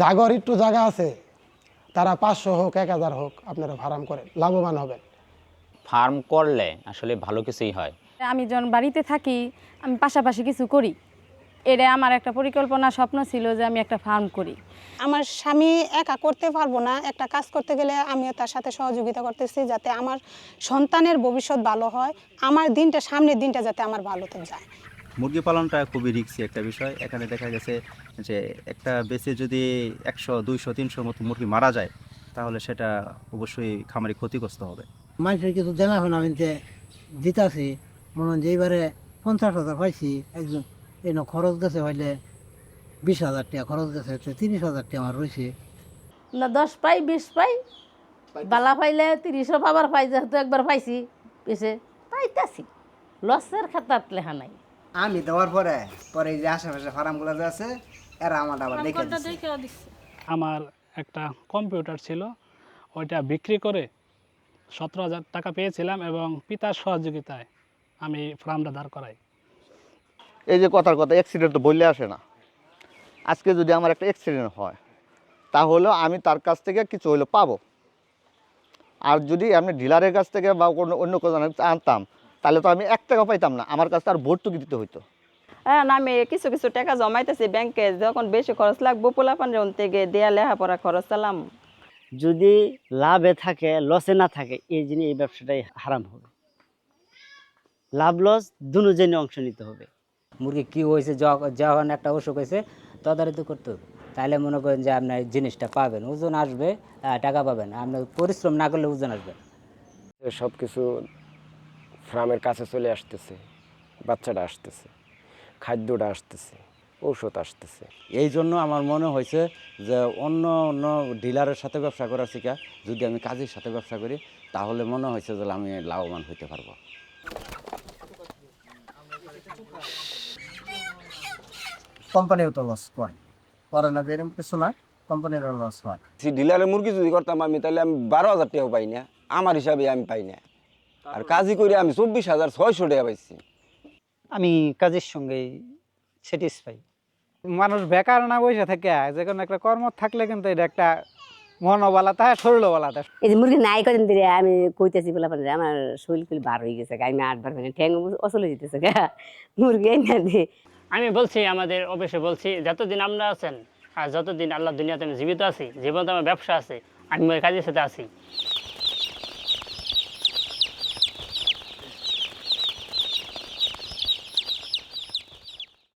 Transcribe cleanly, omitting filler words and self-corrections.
জাগর একটু জায়গা আছে, তারা 500 হোক 1000 হোক আপনারা ফার্ম করেন, লাভবান হবেন। ফার্ম করলে আসলে ভালো কিছুই হয়। আমি যখন বাড়িতে থাকি আমি পাশাপাশি কিছু করি, এটা আমার একটা পরিকল্পনা স্বপ্ন ছিল যে আমি একটা ফার্ম করি। আমার স্বামী একা করতে পারবো না, একটা কাজ করতে গেলে আমিও তার সাথে সহযোগিতা করতেছি যাতে আমার সন্তানের ভবিষ্যৎ ভালো হয়, আমার দিনটা সামনের দিনটা যাতে আমার ভালোতে যায়। মুরগি পালনটা খুবই রিস্কি একটা বিষয়। এখানে দেখা গেছে যে একটা বেচে যদি 100 200 300 মতো মুরগি মারা যায় তাহলে সেটা অবশ্যই খামারি ক্ষতিগ্রস্ত হবে। মানুষের কিছু দেনাফেনা আনতে দিতাছি, মনে হয় যে এইবারে 50,000 পাইছি, একজন এই খরচ গেছে হইলে 20,000 টাকা খরচ গেছে, 30,000 টাকা আমার রয়েছে। না 10 পাই 20 পাই, বালা পাইলে 30ও পাবার পাই, যেহেতু একবার পাইছি বেশে পাইতাছি, লসের খাতাত লেখা নাই। আমি দেওয়ার পরে পরে এই যে আশেপাশে ফার্মগুলো যে আছে এরা আমার আবার দেখে দিচ্ছে। আমার একটা কম্পিউটার ছিল, ওইটা বিক্রি করে 17,000 টাকা পেয়েছিলাম এবং পিতার সহযোগিতায় আমি ফার্মটা দাঁড় করাই। এই যে কথার কথা, অ্যাক্সিডেন্ট তো বললে আসে না। আজকে যদি আমার একটা অ্যাক্সিডেন্ট হয় তাহলে আমি তার কাছ থেকে কিছু হইলো পাবো। আর যদি আমি ডিলারের কাছ থেকে বা অন্য কোনো আনতাম তাহলে তো আমি 1 টাকা পাইতাম না, আমার কাছে আর ভর্তুকি দিতে হইতো। হ্যাঁ, আমি কিছু কিছু টাকা জমাইতেছি ব্যাংকে, যখন বেশি খরচ লাগবো পোলাপান যখন থেকে দেয়া লেখাপড়া খরচ চালাম। যদি লাভে থাকে লসে না থাকে, এই জিনিস এই ব্যবসাটাই হারাম হবে। লাভ লস দুজনে অংশ নিতে হবে। মুরগি কী হয়েছে, যখন একটা অসুখ হয়েছে তদারকি করতে হবে, তাহলে মনে করেন যে আপনার জিনিসটা পাবেন, ওজন আসবে, টাকা পাবেন। আপনার পরিশ্রম না করলে ওজন আসবে। সব কিছু ফার্মের কাছে চলে আসতেছে, বাচ্চাটা আসতেছে, খাদ্যটা আসতেছে, ঔষধ আসতেছে। এই জন্য আমার মনে হয়েছে যে অন্য অন্য ডিলারের সাথে ব্যবসা করার থেকে যদি আমি কাজের সাথে ব্যবসা করি তাহলে মনে হয়েছে যে আমি লাভবান হতে পারবো। কোম্পানিও তো লস করে না, যেরকম কিছু না, কোম্পানিরও লস হয়। ডিলারের মুরগি যদি করতাম আমি তাহলে আমি 12,000 টাকাও পাই না, আমার হিসাবে আমি পাই না। আর কাজই করে আমি 24,600 টাকা পাইছি। আমি কাজের সঙ্গে স্যাটিসফাই। মানুষ বেকার না বসে থাকে, যে কোনো একটা কর্ম থাকলে কিন্তু এটা একটা মনও বালা থাকে, শরীরও বালা থাকে। এই যে মুরগি নাই কদিন ধরে আমি কইতেছি বলা পারে আমার শরীর খুব বার হয়ে গেছে, আমি 8 বার ঠ্যাং অচলে যেতেছে মুরগি না দিয়ে। আমি বলছি আমাদের অফিসে বলছি, যতদিন আমরা আছেন আর যতদিন আল্লাহ দুনিয়াতে আমি জীবিত আছি, জীবনে আমার ব্যবসা আছে, আমি ওই কাজের সাথে আছি।